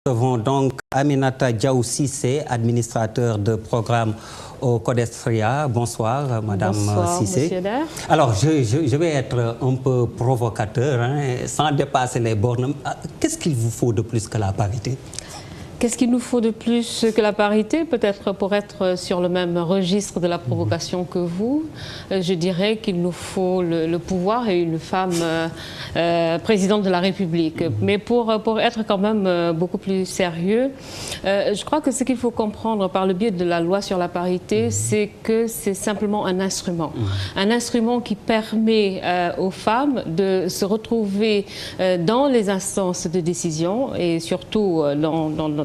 Nous avons donc Aminata Diaw Cissé, administrateur de programme au Codestria. Bonsoir, Madame Cissé. Monsieur Dair. Alors, je vais être un peu provocateur, sans dépasser les bornes. Qu'est-ce qu'il vous faut de plus que la parité? Qu'est-ce qu'il nous faut de plus que la parité? Peut-être pour être sur le même registre de la provocation que vous, je dirais qu'il nous faut le pouvoir et une femme présidente de la République. Mais pour être quand même beaucoup plus sérieux, je crois que ce qu'il faut comprendre par le biais de la loi sur la parité, c'est que c'est simplement un instrument. Un instrument qui permet aux femmes de se retrouver dans les instances de décision et surtout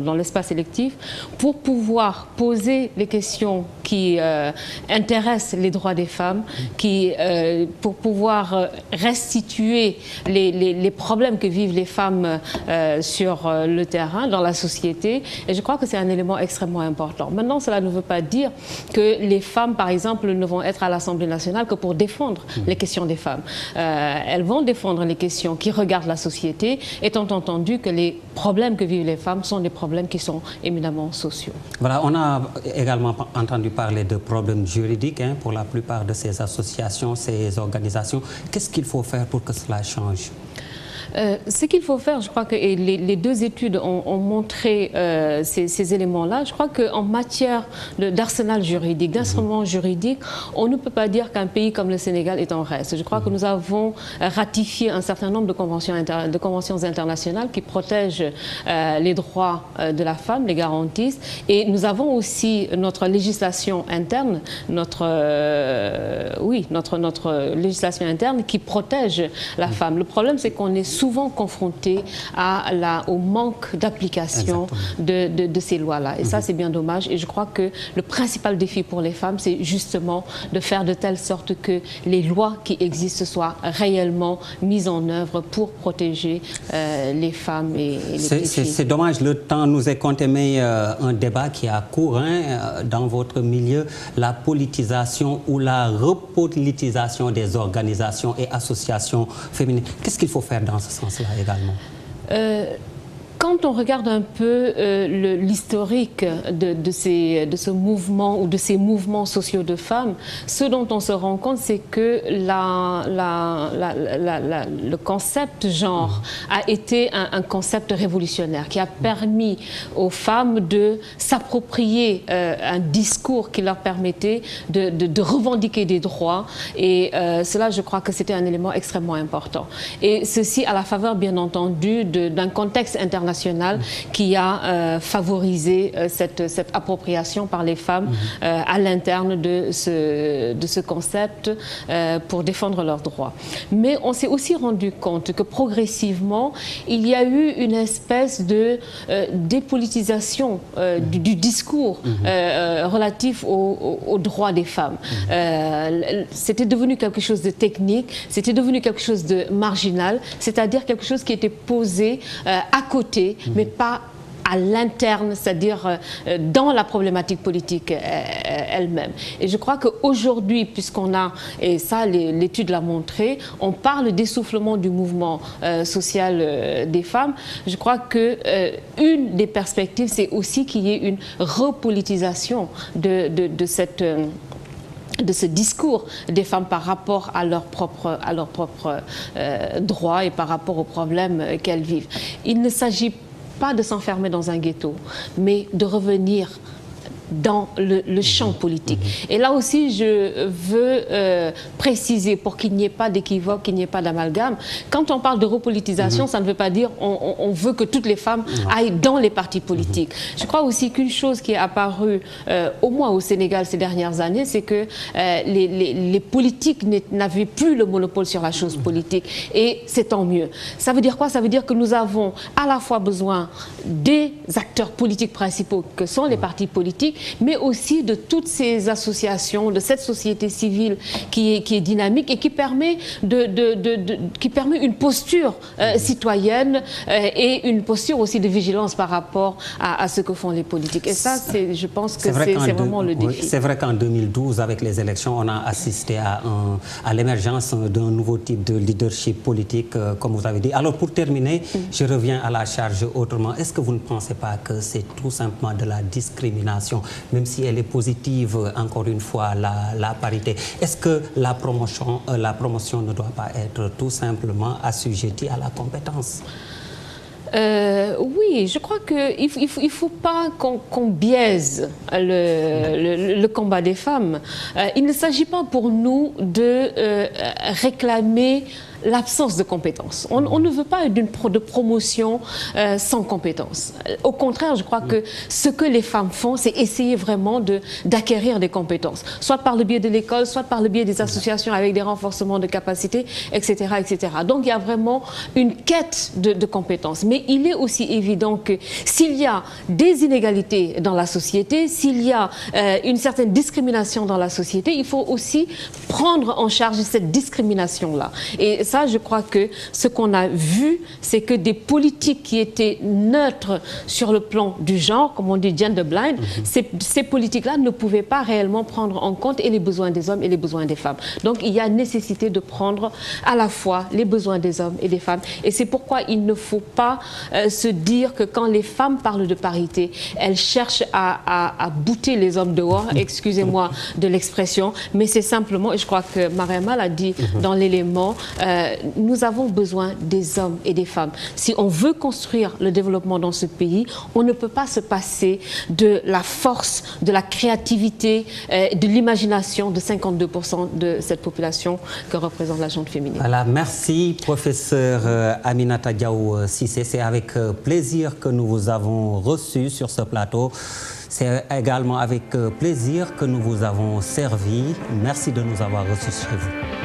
dans l'espace électif pour pouvoir poser les questions qui intéressent les droits des femmes, pour pouvoir restituer les problèmes que vivent les femmes sur le terrain, dans la société. Et je crois que c'est un élément extrêmement important. Maintenant, cela ne veut pas dire que les femmes, par exemple, ne vont être à l'Assemblée nationale que pour défendre les questions des femmes. Elles vont défendre les questions qui regardent la société, étant entendu que les problèmes que vivent les femmes sont des problèmes qui sont éminemment sociaux. Voilà, on a également entendu parler de problèmes juridiques pour la plupart de ces associations, ces organisations. Qu'est-ce qu'il faut faire pour que cela change? Ce qu'il faut faire, je crois que les deux études ont montré ces éléments-là. Je crois qu'en matière d'arsenal juridique, d'instruments juridiques, on ne peut pas dire qu'un pays comme le Sénégal est en reste. Je crois que nous avons ratifié un certain nombre de conventions internationales qui protègent les droits de la femme, les garantissent. Et nous avons aussi notre législation interne, notre législation interne qui protège la femme. Le problème, c'est qu'on est souvent confronté au manque d'application de ces lois-là. Et ça, c'est bien dommage. Et je crois que le principal défi pour les femmes, c'est justement de faire de telle sorte que les lois qui existent soient réellement mises en œuvre pour protéger les femmes et les filles. C'est dommage, le temps nous est compté, mais un débat qui a cours dans votre milieu, la politisation ou la repolitisation des organisations et associations féminines. Qu'est-ce qu'il faut faire dans ce sens-là également? Quand on regarde un peu l'historique de ce mouvement ou de ces mouvements sociaux de femmes, ce dont on se rend compte, c'est que le concept genre a été un concept révolutionnaire qui a permis aux femmes de s'approprier un discours qui leur permettait de revendiquer des droits. Et cela, je crois que c'était un élément extrêmement important. Et ceci à la faveur, bien entendu, d'un contexte international qui a favorisé cette appropriation par les femmes à l'interne de ce concept pour défendre leurs droits. Mais on s'est aussi rendu compte que progressivement, il y a eu une espèce de dépolitisation du discours relatif aux droits des femmes. C'était devenu quelque chose de technique, c'était devenu quelque chose de marginal, c'est-à-dire quelque chose qui était posé à côté, mais pas à l'interne, c'est-à-dire dans la problématique politique elle-même. Et je crois qu'aujourd'hui, puisqu'on a, et ça l'étude l'a montré, on parle d'essoufflement du mouvement social des femmes. Je crois que une des perspectives, c'est aussi qu'il y ait une repolitisation de ce discours des femmes par rapport à leurs propres droits et par rapport aux problèmes qu'elles vivent. Il ne s'agit pas de s'enfermer dans un ghetto, mais de revenir dans le champ politique. Et là aussi, je veux préciser, pour qu'il n'y ait pas d'équivoque, qu'il n'y ait pas d'amalgame, quand on parle de repolitisation, ça ne veut pas dire on veut que toutes les femmes aillent dans les partis politiques. Je crois aussi qu'une chose qui est apparue, au moins au Sénégal ces dernières années, c'est que les politiques n'avaient plus le monopole sur la chose politique. Et c'est tant mieux. Ça veut dire quoi? Ça veut dire que nous avons à la fois besoin des acteurs politiques principaux que sont les partis politiques, mais aussi de toutes ces associations, de cette société civile qui est dynamique et qui permet, une posture citoyenne et une posture aussi de vigilance par rapport à ce que font les politiques. Et ça, je pense que c'est vraiment le défi. Oui, c'est vrai qu'en 2012, avec les élections, on a assisté à l'émergence d'un nouveau type de leadership politique, comme vous avez dit. Alors, pour terminer, je reviens à la charge autrement. Est-ce que vous ne pensez pas que c'est tout simplement de la discrimination, même si elle est positive, encore une fois, la parité? Est-ce que la promotion ne doit pas être tout simplement assujettie à la compétence? Oui, je crois qu'il ne faut pas qu'on biaise le combat des femmes. Il ne s'agit pas pour nous de réclamer l'absence de compétences. On ne veut pas de promotion sans compétences. Au contraire, je crois que ce que les femmes font, c'est essayer vraiment d'acquérir des compétences, soit par le biais de l'école, soit par le biais des associations avec des renforcements de capacités, etc., etc. Donc, il y a vraiment une quête de compétences. Mais il est aussi évident que s'il y a des inégalités dans la société, s'il y a une certaine discrimination dans la société, il faut aussi prendre en charge cette discrimination-là. Et ça, je crois que ce qu'on a vu, c'est que des politiques qui étaient neutres sur le plan du genre, comme on dit gender blind, ces politiques-là ne pouvaient pas réellement prendre en compte et les besoins des hommes et les besoins des femmes. Donc, il y a nécessité de prendre à la fois les besoins des hommes et des femmes. Et c'est pourquoi il ne faut pas se dire que quand les femmes parlent de parité, elles cherchent à bouter les hommes dehors, excusez-moi de l'expression, mais c'est simplement, et je crois que Mariama l'a dit dans l'élément, nous avons besoin des hommes et des femmes. Si on veut construire le développement dans ce pays, on ne peut pas se passer de la force, de la créativité, de l'imagination de 52% de cette population que représente la gente féminine. Voilà, merci professeur Aminata Diaw Cissé. C'est avec plaisir que nous vous avons reçu sur ce plateau. C'est également avec plaisir que nous vous avons servi. Merci de nous avoir reçus chez vous.